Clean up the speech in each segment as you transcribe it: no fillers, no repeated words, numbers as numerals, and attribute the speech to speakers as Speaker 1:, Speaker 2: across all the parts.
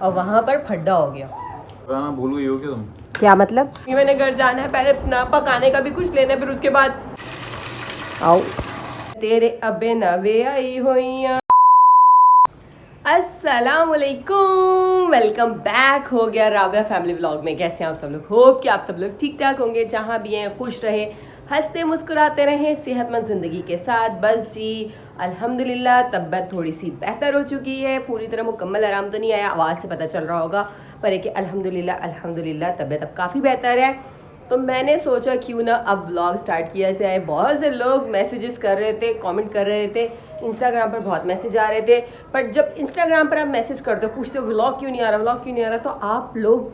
Speaker 1: और वहाँ पर फड्डा हो गया।
Speaker 2: बताना भूल गई हो क्या तुम?
Speaker 1: क्या मतलब? मैंने घर जाना है, पहले ना पकाने का भी कुछ लेना है, फिर उसके बाद आओ तेरे अबे नवे आई हुई। अस्सलाम वालेकुम, वेलकम बैक हो गया राबिया फैमिली व्लॉग में। कैसे हैं आप सब लोग? होप कि आप सब लोग ठीक ठाक होंगे, जहाँ भी हैं खुश रहे, हंसते मुस्कुराते रहें, सेहतमंद ज़िंदगी के साथ। बस जी अल्हम्दुलिल्लाह तबीयत थोड़ी सी बेहतर हो चुकी है। पूरी तरह मुकम्मल आराम तो नहीं आया, आवाज़ से पता चल रहा होगा, पर एक अल्हम्दुलिल्लाह तबीयत अब काफ़ी बेहतर है। तो मैंने सोचा क्यों ना अब व्लॉग स्टार्ट किया जाए। बहुत से लोग मैसेजेस कर रहे थे, कमेंट कर रहे थे, इंस्टाग्राम पर बहुत मैसेज आ रहे थे। पर जब इंस्टाग्राम पर आप मैसेज करते हो, पूछते हो व्लॉग क्यों नहीं आ रहा, व्लॉग क्यों नहीं आ रहा, तो आप लोग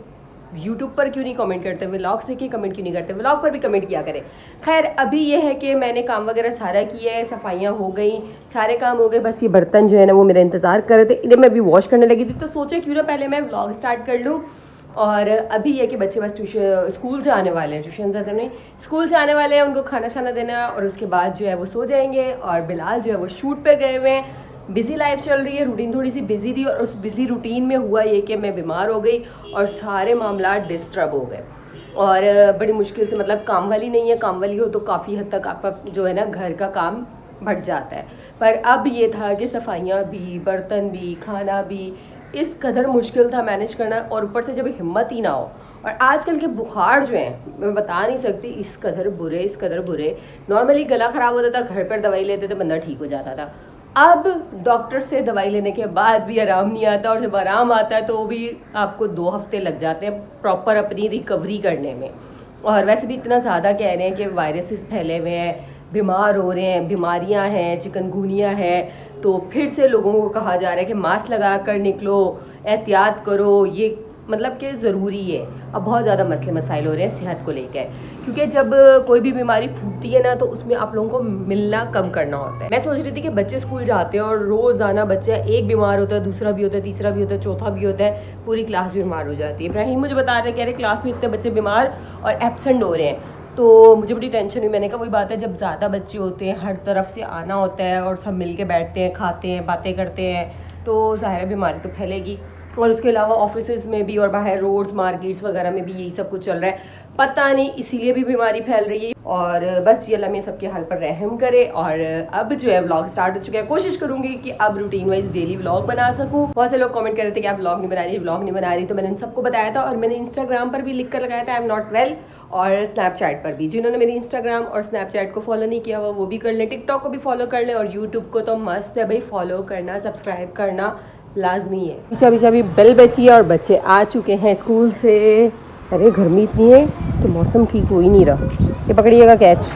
Speaker 1: यूट्यूब पर क्यों नहीं कमेंट करते, व्लॉग से कि कमेंट क्यों नहीं करते, व्लॉग पर भी कमेंट किया करें। खैर अभी ये है कि मैंने काम वगैरह सारा किया है, सफाइयाँ हो गई, सारे काम हो गए। बस ये बर्तन जो है ना वो मेरा इंतज़ार कर रहे थे, इन्हें मैं अभी वॉश करने लगी थी। तो सोचा क्यों ना पहले मैं व्लॉग स्टार्ट कर लूँ। और अभी ये कि बच्चे बस स्कूल से आने वाले हैं, ट्यूशन से नहीं, स्कूल से आने वाले हैं, उनको खाना शाना देना है और उसके बाद जो है वो सो जाएंगे। और बिलाल जो है वो शूट पर गए हुए हैं। बिज़ी लाइफ चल रही है, रूटीन थोड़ी सी बिज़ी थी, और उस बिज़ी रूटीन में हुआ ये कि मैं बीमार हो गई और सारे मामला डिस्टर्ब हो गए। और बड़ी मुश्किल से, मतलब काम वाली नहीं है, काम वाली हो तो काफ़ी हद तक आपका जो है ना घर का काम बढ़ जाता है। पर अब ये था कि सफाइयाँ भी, बर्तन भी, खाना भी इस कदर मुश्किल था मैनेज करना, और ऊपर से जब हिम्मत ही ना हो। और आजकल के बुखार जो हैं मैं बता नहीं सकती, इस कदर बुरे। नॉर्मली गला ख़राब होता था, घर पर दवाई लेते थे, बंदा ठीक हो जाता था। अब डॉक्टर से दवाई लेने के बाद भी आराम नहीं आता, और जब आराम आता है तो भी आपको 2 हफ्ते लग जाते हैं प्रॉपर अपनी रिकवरी करने में। और वैसे भी इतना ज़्यादा कह रहे हैं कि वायरसेस फैले हुए हैं, बीमार हो रहे हैं, बीमारियां हैं, चिकनगुनिया है। तो फिर से लोगों को कहा जा रहा है कि मास्क लगा कर निकलो, एहतियात करो, ये मतलब कि ज़रूरी है। अब बहुत ज़्यादा मसले मसाइल हो रहे हैं सेहत को लेकर, क्योंकि जब कोई भी बीमारी फूटती है ना तो उसमें आप लोगों को मिलना कम करना होता है। मैं सोच रही थी कि बच्चे स्कूल जाते हैं और रोज़ाना बच्चा एक बीमार होता है, दूसरा भी होता है, तीसरा भी होता है, चौथा भी होता है, पूरी क्लास बीमार हो जाती है। इब्राहिम मुझे बता रहे, कह रहे क्लास में इतने बच्चे बीमार और एब्सेंट हो रहे हैं। तो मुझे बड़ी टेंशन हुई। मैंने कहा वही बात है, जब ज़्यादा बच्चे होते हैं, हर तरफ से आना होता है और सब मिल के बैठते हैं, खाते हैं, बातें करते हैं, तो ज़ाहिर बीमारी तो फैलेगी। और उसके अलावा ऑफिसेज में भी और बाहर रोड्स मार्केट्स वगैरह में भी यही सब कुछ चल रहा है, पता नहीं इसीलिए भी बीमारी फैल रही है। और बस ये अल्लाह में सबके हाल पर रहम करे। और अब जो है व्लॉग स्टार्ट हो चुका है, कोशिश करूंगी कि अब रूटीन वाइज डेली व्लॉग बना सकूं। बहुत से लोग कमेंट कर रहे थे कि आप व्लॉग नहीं बना रही, तो मैंने उन सबको बताया था। और मैंने इंस्टाग्राम पर भी लिख कर लगाया था आई एम नॉट वेल, और स्नैपचैट पर भी। जिन्होंने मेरी इंस्टाग्राम और स्नैपचैट को फॉलो नहीं किया हुआ वो भी कर लें, टिकटॉक को भी फॉलो कर लें, और यूट्यूब को तो मस्ट है भाई, फॉलो करना, सब्सक्राइब करना लाजमी है। अभी बेल बची है और बच्चे आ चुके हैं स्कूल से। अरे गर्मी इतनी है कि मौसम ठीक हो ही नहीं रहा। ये पकड़िएगा कैच।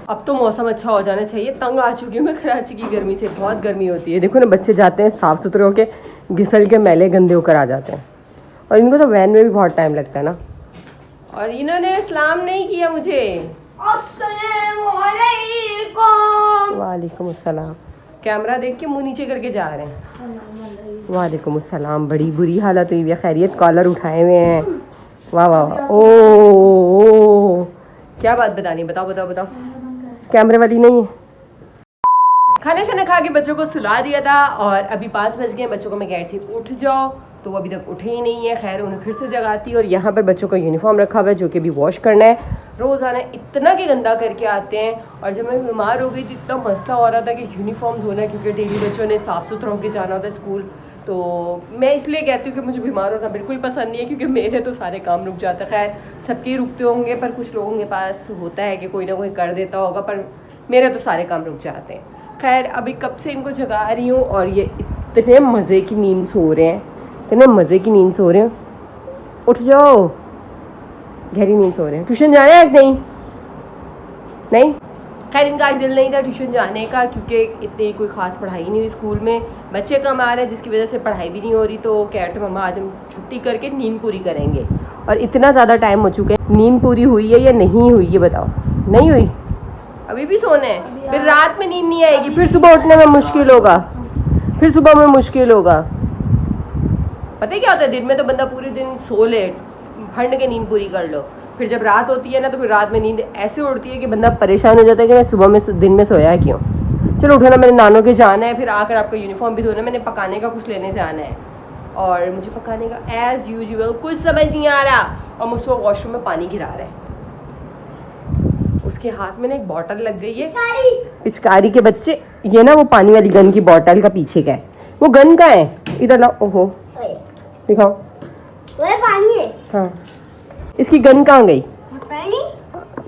Speaker 1: अब तो मौसम अच्छा हो जाना चाहिए, तंग आ चुकी हूँ मैं कराची की गर्मी से, बहुत गर्मी होती है। देखो ना बच्चे जाते हैं साफ़ सुथरे होके, घिसल के मैले गंदे होकर आ जाते हैं, और इनको तो वैन में भी बहुत टाइम लगता है ना। और इन्होंने सलाम नहीं किया मुझे। वालेकुम अस्सलाम। कैमरा देख के मुंह नीचे करके जा रहे हैं। वालेकुम अस्सलाम। बड़ी बुरी हालत हुई है, खैरियत? कॉलर उठाए हुए हैं। वाह वाह वाह। ओ क्या बात बतानी, बताओ। कैमरे वाली नहीं है। खाना शाना खा के बच्चों को सुला दिया था, और अभी 5 बज गए। बच्चों को मैं कह रही थी उठ जाओ, तो वो अभी तक उठे ही नहीं है। खैर उन्हें फिर से जगाती। और यहाँ पर बच्चों का यूनिफॉर्म रखा हुआ है जो कि भी वॉश करना है। रोज़ाना इतना कि गंदा करके आते हैं। और जब मैं बीमार हो गई थी इतना मसला हो रहा था कि यूनिफॉर्म धोना, क्योंकि डेली बच्चों ने साफ़ सुथरा होकर जाना होता है स्कूल। तो मैं इसलिए कहती हूँ कि मुझे बीमार होना बिल्कुल पसंद नहीं है, क्योंकि मेरे तो सारे काम रुक जाते हैं। खैर सबके रुकते होंगे, पर कुछ लोगों के पास होता है कि कोई ना कोई कर देता होगा, पर मेरे तो सारे काम रुक जाते हैं। खैर अभी कब से इनको जगा रही हूँ, और ये इतने मज़े की नींद सो रहे हैं, इतने मज़े की नींद सो रहे हैं। उठ जाओ, गहरी नींद सो रहे हैं। ट्यूशन जाना है आज? नहीं। खैर इनका आज दिल नहीं था ट्यूशन जाने का, क्योंकि इतनी कोई ख़ास पढ़ाई नहीं हुई स्कूल में, बच्चे कम आ रहे हैं, जिसकी वजह से पढ़ाई भी नहीं हो रही। तो कह रहे थे मम्मा आज हम छुट्टी करके नींद पूरी करेंगे। और इतना ज़्यादा टाइम हो चुका है, नींद पूरी हुई है या नहीं हुई ये बताओ? नहीं हुई, अभी भी सोना है। फिर रात में नींद नहीं आएगी, फिर सुबह उठने में मुश्किल होगा, फिर सुबह में मुश्किल होगा। पता है क्या होता है, दिन में तो बंदा पूरे दिन सो ले, फंड के नींद पूरी कर लो, फिर जब रात होती है ना तो फिर रात में नींद ऐसे उड़ती है कि बंदा परेशान हो जाता है कि मैं सुबह में दिन में सोया है क्यों। चलो उठो ना, मेरे नानों के जाना है, फिर आकर आपको यूनिफॉर्म भी धोना है, मैंने पकाने का कुछ लेने जाना है। और मुझे पकाने का एज यूजुअल कुछ समझ नहीं आ रहा, और मुझको वॉशरूम में पानी गिरा रहा है। उसके हाथ में ना एक बॉटल लग गई है, पिचकारी के बच्चे। ये ना वो पानी वाली गन की बॉटल का पीछे का है, वो गन का है। इधर लाओ, ओहो दिखाओ।
Speaker 3: वो पानी है।
Speaker 1: हाँ, इसकी गन कहाँ गई?
Speaker 3: पानी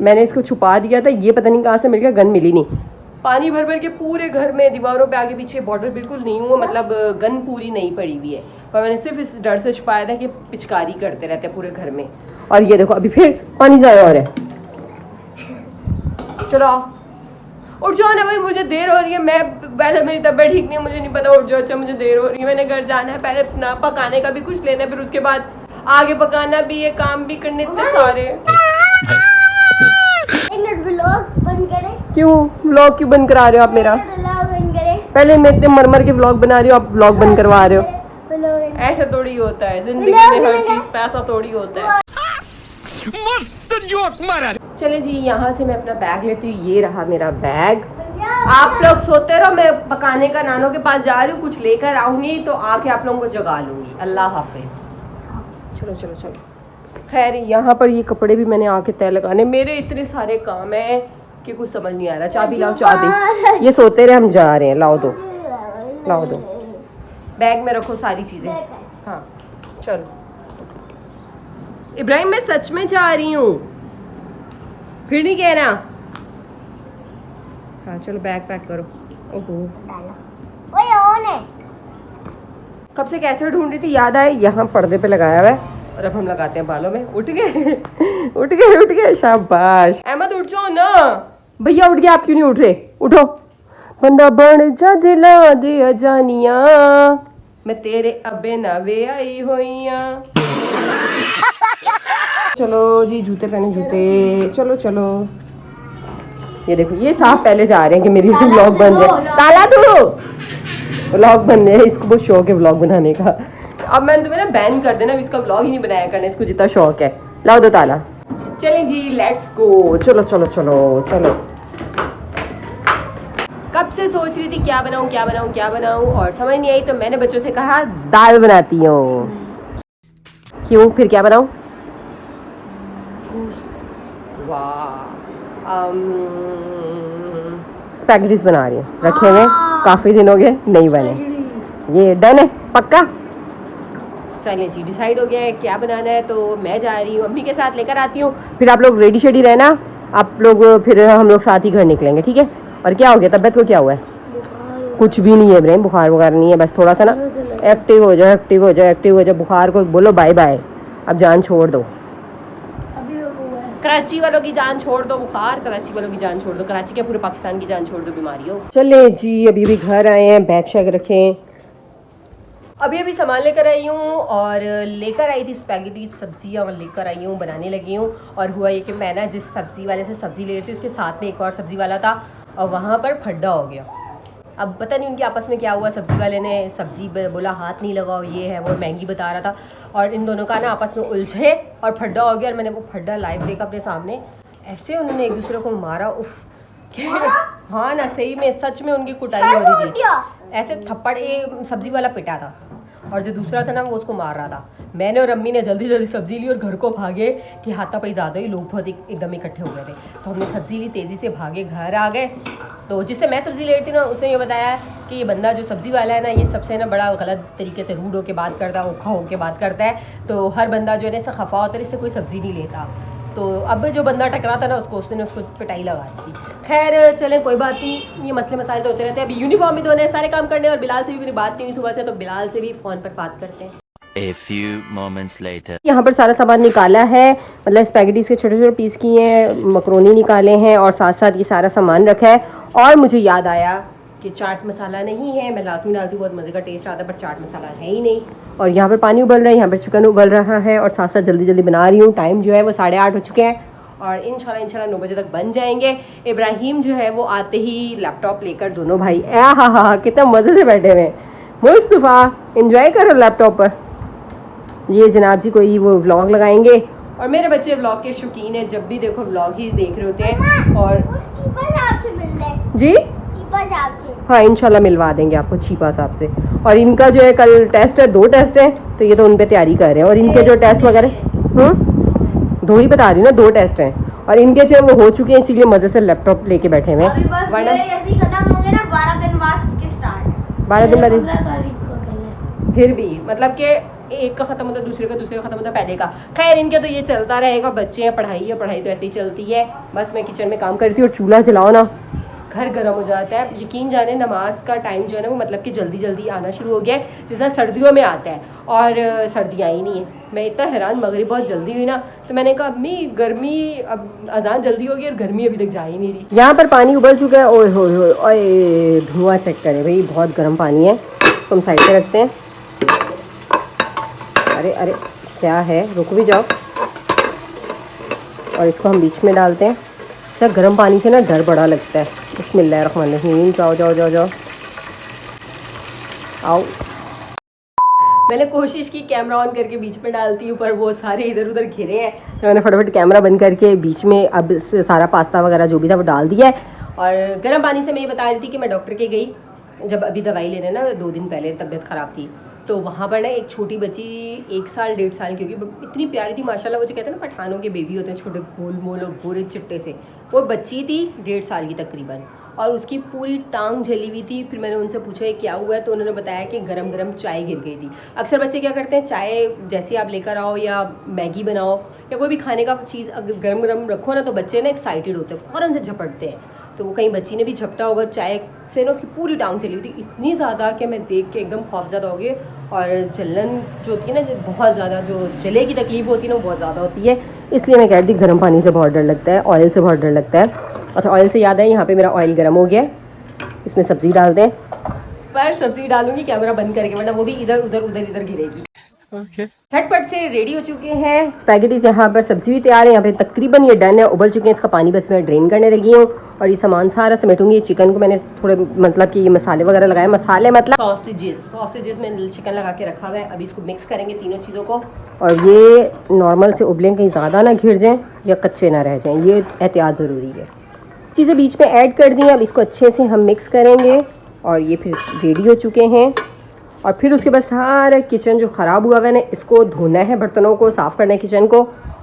Speaker 1: मैंने इसको छुपा दिया था, ये पता नहीं कहाँ से मिल गया, गन मिली नहीं। पानी भर भर के पूरे घर में दीवारों पे आगे पीछे बॉटल बिल्कुल नहीं हुआ, मतलब गन पूरी नहीं पड़ी हुई है, पर मैंने सिर्फ इस डर से छुपाया था कि पिचकारी करते रहते हैं पूरे घर में। और ये देखो अभी फिर पानी ज़ाया हो रहा है। चलो उठ जाओ ना भाई, मुझे देर हो रही है। मैं पहले मेरी तबीयत ठीक नहीं है, मुझे नहीं पता, उठ जाओ। अच्छा मुझे देर हो रही है, मैंने घर जाना है, पहले ना पकाने का भी कुछ लेना है, फिर उसके बाद आगे पकाना भी है, काम भी करने इतने सारे।
Speaker 3: व्लॉग बंद करें।
Speaker 1: क्यों व्लॉग क्यों बंद करा रहे हो आप मेरा?
Speaker 3: व्लॉग बंद करें।
Speaker 1: पहले मैं इतने मर के व्लॉग बना रही हूँ, आप व्लॉग बंद करवा रहे हो।
Speaker 3: व्लॉग
Speaker 1: ऐसा थोड़ी होता है जिंदगी में, हर चीज पैसा थोड़ी होता है।
Speaker 4: मस्त जोक मारा।
Speaker 1: चले जी, यहाँ से मैं अपना बैग लेती हूँ। ये रहा मेरा बैग। आप लोग सोते रहो, मैं पकाने का नानों के पास जा रही हूँ, कुछ लेकर आऊंगी तो आके आप लोगों को जगा लूंगी। अल्लाह हाफिज। चलो चलो चलो। खैर यहाँ पर ये कपड़े भी मैंने आके तय लगाने, मेरे इतने सारे काम है कि कुछ समझ नहीं आ रहा। चाबी लाओ, चाबी। ये सोते रहे, हम जा रहे हैं। लाओ दो, लाओ दो। बैग में रखो सारी चीजें। हाँ चलो इब्राहिम, मैं सच में जा रही हूँ, फिर नहीं कहना। हाँ चलो बैग पैक करो। ओहो
Speaker 3: वो ऑन है।
Speaker 1: कब से कैसे ढूंढ रही थी, याद आए यहाँ पर्दे पे लगाया हुआ है, और अब हम लगाते हैं बालों में। उठ गए उठ गए उठ गए, शाबाश। अहमद उठ जाओ ना। भैया उठ गए, आप क्यों नहीं उठ रहे? उठो। बंदा बन जा दिला दे अजानिया, मैं तेरे अबे नवे आई होइया। चलो जी, जूते पहने, जूते। चलो चलो। ये देखो, ये साहब पहले जा रहे हैं कि मेरी व्लॉग बन जाए। ताला दो, व्लॉग बन जाए। इसको बहुत शौक है व्लॉग बनाने का। अब मैंने तुम्हें ना बैन कर देना, इसका व्लॉग ही नहीं बनाया करना, इसको जितना शौक है। लाओ दो ताला। चलें जी, लेट्स गो। चलो चलो चलो चलो। कब से सोच रही थी क्या बनाऊं क्या बनाऊं क्या बनाऊं, और समझ नहीं आई, तो मैंने बच्चों से कहा दाल बनाती हूँ। क्यों, फिर क्या बनाऊं? वाह, स्पैगेटीज बना रही हूँ, रखे हुए काफी दिन हो गए, नहीं बने। ये डन है, पक्का। चलिए जी, डिसाइड हो गया है क्या बनाना है, तो मैं जा रही हूँ, अम्मी के साथ लेकर आती हूँ। फिर आप लोग रेडी शेडी रहना, आप लोग फिर हम लोग साथ ही घर निकलेंगे, ठीक है? और क्या हो गया, तबीयत को क्या हुआ है? कुछ भी नहीं है इब्राहिम, बुखार वगैरह नहीं है, बस थोड़ा सा ना एक्टिव हो जाओ, एक्टिव हो जाओ, एक्टिव हो जाओ। बुखार को बोलो बाय बाय, अब जान छोड़ दो। कराची वालों की जान छोड़ दो, बुखार कराची वालों की जान छोड़ दो, कराची क्या पूरे पाकिस्तान की जान छोड़ दो, बीमारी हो। चले जी, अभी भी घर आए हैं, बैग शैग रखें। अभी सामान लेकर आई हूँ, और लेकर आई थी स्पैगेटी सब्जियाँ लेकर आई हूँ, बनाने लगी हूँ। और हुआ ये कि मैं ना जिस सब्ज़ी वाले से सब्ज़ी ले रही थी, उसके साथ में एक और सब्ज़ी वाला था, और वहाँ पर फड्डा हो गया। अब पता नहीं उनके आपस में क्या हुआ, सब्ज़ी वाले ने सब्ज़ी बोला हाथ नहीं लगाओ, ये है वो, महंगी बता रहा था, और इन दोनों का ना आपस में उलझे और फड्डा हो गया। और मैंने वो फड्डा लाइव देखा अपने सामने, ऐसे उन्होंने एक दूसरे को मारा। उफ, हाँ ना, सही में सच में उनकी कुटाई हो रही थी, ऐसे थप्पड़। ये सब्ज़ी वाला पिटा था, और जो दूसरा था ना वो उसको मार रहा था। मैंने और अम्मी ने जल्दी जल्दी सब्जी ली और घर को भागे कि हाथापाई ज़्यादा ही, लोग बहुत एकदम इकट्ठे हो गए थे, तो हमने सब्जी ली, तेज़ी से भागे, घर आ गए। तो जिससे मैं सब्ज़ी ले रही थी ना, उसने ये बताया कि ये बंदा जो सब्ज़ी वाला है ना, ये सबसे ना बड़ा गलत तरीके से रूड होकर बात करता है, औखा होकर बात करता है। तो हर बंदा जो है ना इससे खफा होता है, इससे कोई सब्ज़ी नहीं लेता। तो अब जो बंदा टकरा था ना, उसने उसको पिटाई लगा दी थी। खैर चले, कोई बात नहीं, ये मसले मसाइल तो होते रहते हैं। अभी यूनिफॉर्म भी धोने, सारे काम करने, और बिलाल से भी मेरी बात नहीं हुई सुबह से, तो बिलाल से भी फ़ोन पर बात करते हैं।
Speaker 4: A few moments later.
Speaker 1: यहाँ पर सारा सामान निकाला है, मतलब स्पैगेटीज के छोटे छोटे पीस किए हैं, मकरोनी निकाले हैं, और साथ साथ ये सारा सामान रखा है। और मुझे याद आया कि चाट मसाला नहीं है, मैं लास्ट में डालती हूँ, बहुत मज़े का टेस्ट आता है, पर चाट मसाला है ही नहीं। और यहाँ पर पानी उबल रहा है, यहाँ पर चिकन उबल रहा है, और साथ साथ जल्दी जल्दी बना रही हूँ। टाइम जो है वो 8:30 हो चुके हैं, और इंशाल्लाह 9 बजे तक बन जाएंगे। इब्राहिम जो है वो आते ही लैपटॉप लेकर, दोनों भाई हाँ कितना मज़े से बैठे हुए हैं। मुस्तफ़ा एंजॉय करो लैपटॉप पर। ये जनाब जी कोई वो व्लॉग लगाएंगे, और मेरे बच्चे व्लॉग के शौकीन है, जब भी देखो व्लॉग ही देख रहे होते हैं। और जी
Speaker 3: चीपा साहब से।
Speaker 1: हाँ इंशाल्लाह मिलवा देंगे आपको चीपा साहब से। और इनका जो है कल टेस्ट है, 2 टेस्ट है, तो ये तो उन पे तैयारी कर रहे हैं। और इनके जो टेस्ट वगैरह 2 ही बता रही हूँ ना, 2 टेस्ट हैं और इनके जो है वो हो चुके हैं, इसीलिए मजे से लैपटॉप लेके बैठे हुए
Speaker 3: अभी बस
Speaker 1: वरना
Speaker 3: मेरे ऐसे ही खत्म होंगे ना, 12 दिन बाद इसके स्टार्ट।
Speaker 1: 12 दिन बाद
Speaker 3: 15 तारीख को कल।
Speaker 1: फिर भी मतलब कि एक का खत्म होता है, दूसरे का खत्म होता है, पहले का। खैर इनके तो ये चलता रहेगा, बच्चे हैं, पढ़ाई है, पढ़ाई तो ऐसे ही चलती है। बस मैं किचन में काम करती हूँ और चूल्हा जलाओ ना, घर गर्म हो जाता है। यकीन जाने नमाज का टाइम जो है ना वो मतलब कि जल्दी जल्दी आना शुरू हो गया है, जिस सर्दियों में आता है और सर्दियाँ ही नहीं है। मैं इतना हैरान, मगरिब बहुत जल्दी हुई ना, तो मैंने कहा अम्मी गर्मी, अब अजान जल्दी होगी और गर्मी अभी तक जा ही नहीं रही। यहाँ पर पानी उबल चुका है। ओए होए होए, ओए धुआं चेक करें भाई, बहुत गर्म पानी है। तो हम साइड पे रखते हैं। अरे अरे क्या है, रुक भी जाओ। और इसको हम बीच में डालते हैं। अच्छा गर्म पानी से ना डर बड़ा लगता है। बिस्मिल्लाहिर्रहमानिर्रहीम। जाओ जाओ जाओ जाओ, आओ। मैंने कोशिश की कैमरा ऑन करके बीच में डालती हूँ, पर वो सारे इधर उधर घिरे हैं, तो मैंने फटाफट कैमरा बंद करके बीच में अब सारा पास्ता वगैरह जो भी था वो डाल दिया है। और गर्म पानी से मैं ये बता रही थी कि मैं डॉक्टर के गई, जब अभी दवाई लेने ना 2 दिन पहले तबीयत ख़राब थी, तो वहाँ पर ना एक छोटी बच्ची 1 साल 1.5 साल की, क्योंकि इतनी प्यारी थी माशाल्लाह। वो जो कहते हैं ना पठानों के बेबी होते हैं छोटे गोल मोल और गोरे चिट्टे से, वो बच्ची थी 1.5 साल की तकरीबन, और उसकी पूरी टांग जली हुई थी। फिर मैंने उनसे पूछा ये क्या हुआ है, तो उन्होंने बताया कि गरम गरम चाय गिर गई थी। अक्सर बच्चे क्या करते हैं, चाय जैसे आप लेकर आओ या मैगी बनाओ या कोई भी खाने का चीज़ अगर गरम गरम रखो ना, तो बच्चे ना एक्साइटेड होते हैं, फ़ौरन से झपटते हैं। तो वो कहीं बच्ची ने भी झपटा होगा चाय से ना, उसकी पूरी टांग चली हुई थी, इतनी ज़्यादा कि मैं देख के एकदम खौफज़दा हो गई। और जलन जो होती है ना, बहुत ज़्यादा जो जले की तकलीफ होती है ना, वो बहुत ज़्यादा होती है। इसलिए मैं कह रही थी गर्म पानी से बहुत डर लगता है, ऑयल से बहुत डर लगता है। अच्छा ऑयल से याद है, यहाँ पे मेरा ऑयल गर्म हो गया है, इसमें सब्ज़ी डाल दें। पर सब्ज़ी डालूंगी कैमरा बंद करके, वरना वो भी इधर उधर गिरेगी। झटपट से रेडी हो चुके हैं स्पैगेटीज। यहाँ पर सब्जी भी तैयार है, यहाँ पे तकरीबन ये डन है, उबल चुके हैं। इसका पानी बस मैं ड्रेन करने लगी हूँ और ये सामान सारा समेटूंगी। चिकन को मैंने थोड़े मतलब कि ये मसाले वगैरह लगाए, मसाले मतलब सॉसेजेस में चिकन लगा के रखा हुआ है। अभी इसको मिक्स करेंगे तीनों चीज़ों को, और ये नॉर्मल से उबलें, कहीं ज़्यादा ना घिर जाएँ या कच्चे ना रह जाएँ, ये एहतियात ज़रूरी है। चीज़ें बीच में ऐड कर दी हैं, अब इसको अच्छे से हम मिक्स करेंगे। और ये फिर रेडी हो चुके हैं। और फिर उसके बाद सारा किचन जो ख़राब हुआ है ना, इसको धोना है, बर्तनों को साफ़ करना है किचन को।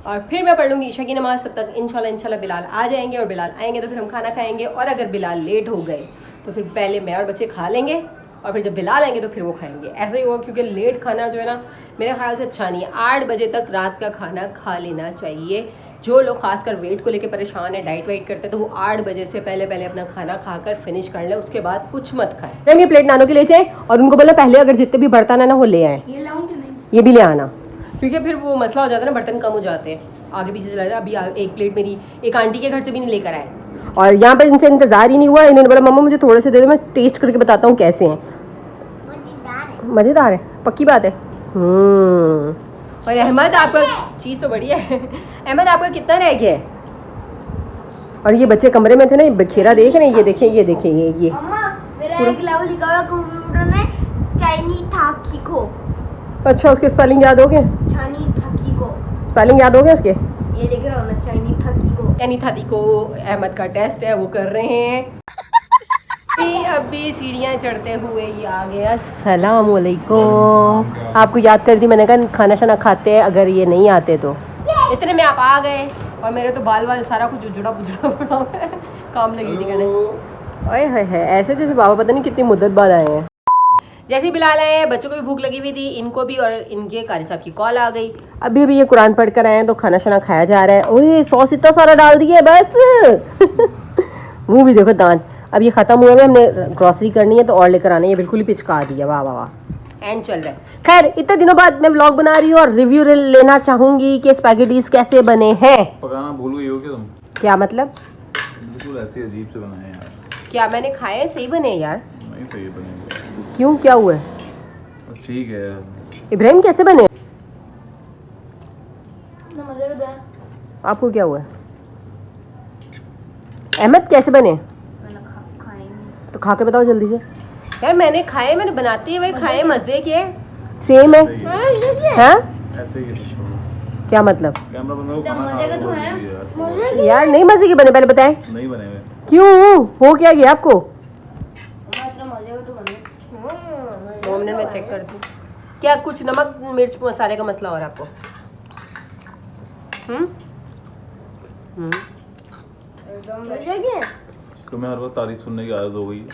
Speaker 1: और फिर मैं पढ़ लूँगी ईशा की नमाज़। तब तक इंशाल्लाह बिलाल आ जाएंगे, और बिलाल आएंगे तो फिर हम खाना खाएंगे। और अगर बिलाल लेट हो गए तो फिर पहले मैं और बच्चे खा लेंगे, और फिर जब बिलाल आएंगे तो फिर वो खाएंगे। ऐसा ही होगा, क्योंकि लेट खाना जो है ना मेरे ख्याल से अच्छा नहीं है। 8 बजे तक रात का खाना खा लेना चाहिए। जो लोग खासकर वेट को लेकर परेशान है, डाइट वाइट करते हैं, तो वो 8 बजे से पहले अपना खाना खाकर फिनिश कर ले, उसके बाद कुछ मत खाएं। हम ये प्लेट नानों के ले जाए और उनको बोला पहले अगर जितने भी बर्तन है ना वो ले आए,
Speaker 3: ये लाऊं कि नहीं?
Speaker 1: ये भी ले आना, क्योंकि फिर वो मसला हो जाता है ना, बर्तन कम हो जाते हैं, आगे पीछे चला जाए। अभी एक प्लेट मेरी एक आंटी के घर से भी नहीं लेकर आए, और यहाँ पर इनसे इंतजार ही नहीं हुआ। इन्होंने बोला मम्मा मुझे थोड़े से दे दो, मैं टेस्ट करके बताता हूँ कैसे हैं। मज़ेदार है, पक्की बात है। और अहमद आपका चीज़ तो बढ़िया है। अहमद आपका कितना रह गया है? और ये बच्चे कमरे में थे ना, ये बखेरा देख रहे हैं, ये देखें ये
Speaker 3: अम्मा मेरा एक लेवल लिखा हुआ कंप्यूटर में, चाइनी थाकी को।
Speaker 1: अच्छा उसके स्पेलिंग याद हो गए?
Speaker 3: चाइनी थाकी को
Speaker 1: स्पेलिंग याद हो गए उसके?
Speaker 3: ये देख रहा हूँ ना, चाइनी थाकी को।
Speaker 1: यानी थाती को अहमद का टेस्ट है, वो कर रहे हैं। अभी सीढ़ियाँ चढ़ते हुए ये आ गया। अस्सलाम वालेकुम। आपको याद कर दी, मैंने कहा खाना शाना खाते हैं अगर ये नहीं आते तो। इतने में आप आ गए, और मेरे तो बाल सारा कुछ उजड़ा पुजड़ा पड़ा हुआ है, काम लगी थी करने। ओए है ऐसे जैसे बाबा पता नहीं कितनी मुद्दत बाद आए हैं। जैसे ही बिलाल आए, बच्चों को भी भूख लगी हुई थी, इनको भी, और इनके कारी साहब की कॉल आ गई। अभी ये कुरान पढ़ कर आए हैं, तो खाना शाना खाया जा रहा है। ओए सॉस इतना सारा डाल दिया बस। मुँह भी देखो दांत। अब ये ख़त्म हुआ है, हमने ग्रॉसरी करनी है तो और लेकर आना है। ये बिल्कुल ही पिचका दिया, वाह वाह वाह, एंड चल रहा है। खैर इतने दिनों बाद मैं व्लॉग बना रही हूँ और रिव्यू लेना चाहूँगी कि स्पैगेटीज कैसे बने हैं।
Speaker 2: पकाना भूल गई हो क्या तुम?
Speaker 1: क्या मतलब?
Speaker 2: बिल्कुल ऐसे अजीब से बनाए यार। क्या
Speaker 1: मैंने खाए सही बने यार?
Speaker 2: नहीं सही बने।
Speaker 1: क्यों, क्या हुआ है?
Speaker 2: बस ठीक है।
Speaker 1: इब्राहिम कैसे बने? आपको क्या हुआ? अहमद कैसे बने? तो खा के बताओ जल्दी से यार। मैंने खाए, मैंने बनाते हुए खाए, मजे के सेम है। हाँ
Speaker 2: ऐसे ही है।
Speaker 1: क्या मतलब?
Speaker 2: कैमरा बंद करो, खाना खा लो यार।
Speaker 1: यार नहीं मजे के बने, पहले बताएं।
Speaker 2: नहीं बने हुए।
Speaker 1: क्यों, हो क्या गया आपको? चेक कर दूँ क्या कुछ नमक मिर्च मसाले का मसला हो रहा है आपको?
Speaker 2: तुम्हें हर वक्त तारीफ सुनने की आदत हो गई है।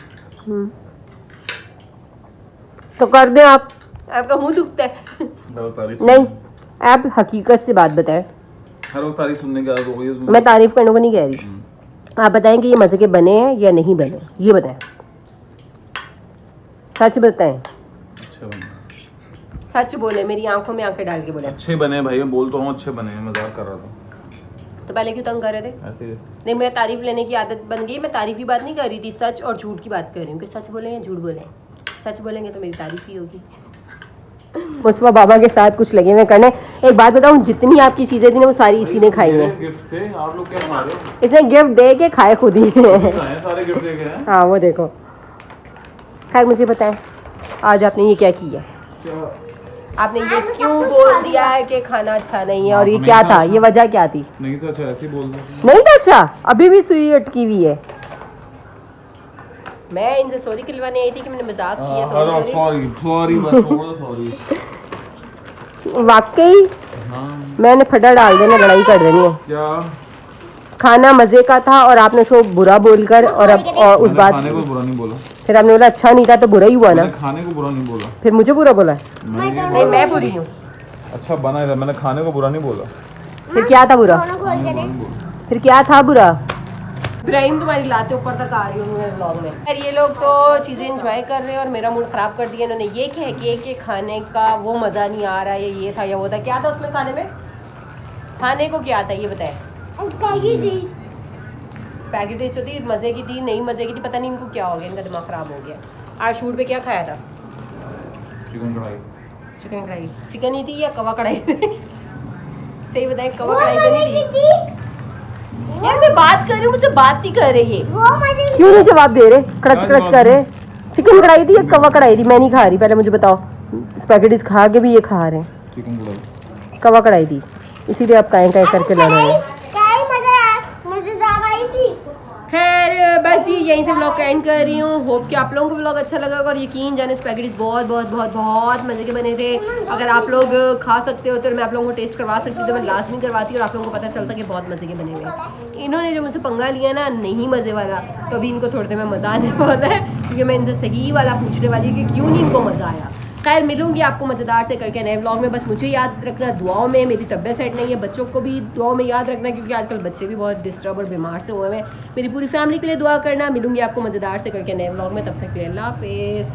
Speaker 1: तो कर दें आप, आपका मुंह दुखता है।
Speaker 2: हर वक्त तारीफ
Speaker 1: नहीं, आप हकीकत से बात बताएं।
Speaker 2: हर वक्त तारीफ सुनने की आदत हो गई है तुम्हें।
Speaker 1: मैं तारीफ करने को नहीं कह रही, आप बताएं कि ये मजे के बने हैं या नहीं बने, ये बताएं, सच बताएं,
Speaker 2: अच्छे बने,
Speaker 1: सच बोले, मेरी आंखों में आंखें डाल के बोले।
Speaker 2: अच्छे बने भाई, मैं बोल तो हूँ अच्छे बने, मजाक कर रहा था।
Speaker 1: तो पहले क्यों तंग कर रहे थे?
Speaker 2: ऐसे ही।
Speaker 1: नहीं, मैं तारीफ लेने की आदत बन गई, मैं तारीफ की बात नहीं कर रही थी, सच और झूठ की बात कर रही हूँ कि सच बोले या झूठ बोले। सच बोलेंगे तो मेरी तारीफ ही होगी। मुस्तफा बाबा के साथ कुछ लगे हुए करने। एक बात बताऊं, जितनी आपकी चीजें थी ना वो सारी इसी ने खाई हैं।
Speaker 2: गिफ्ट से आप लोग क्या खा रहे हो?
Speaker 1: इसने गिफ्ट दे के खाए खुद ही
Speaker 2: सारे गिफ्ट दे के हैं।
Speaker 1: हाँ वो देखो। खैर मुझे बताएं, आज आपने ये क्या किया?
Speaker 2: क्या?
Speaker 1: आपने ये क्यों बोल दिया है कि खाना अच्छा नहीं है, और ये क्या था, ये वजह क्या थी?
Speaker 2: नहीं तो अच्छा ऐसे ही बोल दो।
Speaker 1: नहीं था अच्छा, अभी भी सुई अटकी हुई है। मैं इनसे सॉरी खिलवाने आई थी कि मैंने मजाक किया।
Speaker 2: सॉरी सॉरी बस थोड़ा सॉरी।
Speaker 1: वाकई
Speaker 2: हाँ
Speaker 1: मैंने फटा डाल देना, लड़ाई कर देनी है।
Speaker 2: क्या?
Speaker 1: खाना मजे का था और आपने उसको बुरा बोलकर और अब और उस बात
Speaker 2: खाने को बुरा नहीं बोला।
Speaker 1: फिर आपने बोला अच्छा नहीं था तो बुरा ही हुआ ना।
Speaker 2: मैंने खाने को बुरा नहीं बोला।
Speaker 1: फिर मुझे बुरा बोला?
Speaker 2: मैंने
Speaker 1: नहीं मैं बुरी हूँ।
Speaker 2: अच्छा बना है, मैंने खाने को बुरा नहीं बोला।
Speaker 1: फिर क्या था बुरा?
Speaker 2: खाने को बुरा नहीं बोला।
Speaker 1: फिर क्या था बुरा? इब्राहिम तुम्हारी लाते ऊपर तक आ रही हूँ मेरे व्लॉग में। यार ये लोग तो चीज़ें एंजॉय कर रहे हैं और मेरा मूड ख़राब कर दिया इन्होंने। ये कह के कि खाने का वो मज़ा नहीं आ रहा है, ये था या वो था। क्या था उसमें खाने में? खाने को क्या था ये बताएं? पैकेट डिश तो थी, मज़े की थी, नहीं मज़े की थी, पता नहीं इनको क्या हो गया, इनका दिमाग ख़राब हो गया। आज शूट पे क्या खाया था?
Speaker 2: चिकन कढ़ाई।
Speaker 1: चिकन कढ़ाई। चिकन ही थी या कवा कढ़ाई? सही बताएं, कवा कढ़ाई तो नहीं थी? यार मैं बात कर रही हूँ, मुझसे बात नहीं कर रही है। क्यों नहीं जवाब दे रहे? कड़च कड़च कर रहे। चिकन कढ़ाई थी या कवा कढ़ाई थी? मैं नहीं खा रही, पहले मुझे बताओ। स्पैगेटीज खा के भी ये खा रहे हैं।
Speaker 2: चिकन कढ़ाई।
Speaker 1: कवा कढ़ाई थी, इसीलिए आप काहे काहे करके लड़ रहे हैं। खैर बस ये यहीं से व्लॉग का एंड कर रही हूँ। होप कि आप लोगों को व्लॉग अच्छा लगा होगा और यकीन जाने स्पैगेटीज बहुत बहुत बहुत बहुत मज़े के बने थे। अगर आप लोग खा सकते हो तो मैं आप लोगों को टेस्ट करवा सकती हूँ, तो मैं लाजमी करवाती और आप लोगों को पता चलता कि बहुत मज़े के बने हुए। इन्होंने जो मुझसे पंगा लिया ना नहीं मज़े वाला, तो अभी इनको थोड़ी देर में मज़ा आने वाला है, क्योंकि मैं इनसे सही वाला पूछने वाली हूँ कि क्यों नहीं इनको मज़ा आया। खैर मिलूंगी आपको मज़ेदार से करके नए व्लॉग में। बस मुझे याद रखना दुआओं में, मेरी तबीयत सेट नहीं है, बच्चों को भी दुआओं में याद रखना, क्योंकि आजकल बच्चे भी बहुत डिस्टर्ब और बीमार से हुए हैं। मेरी पूरी फैमिली के लिए दुआ करना। मिलूंगी आपको मज़ेदार से करके नए व्लॉग में, तब तक के लिए अल्लाह हाफिज़।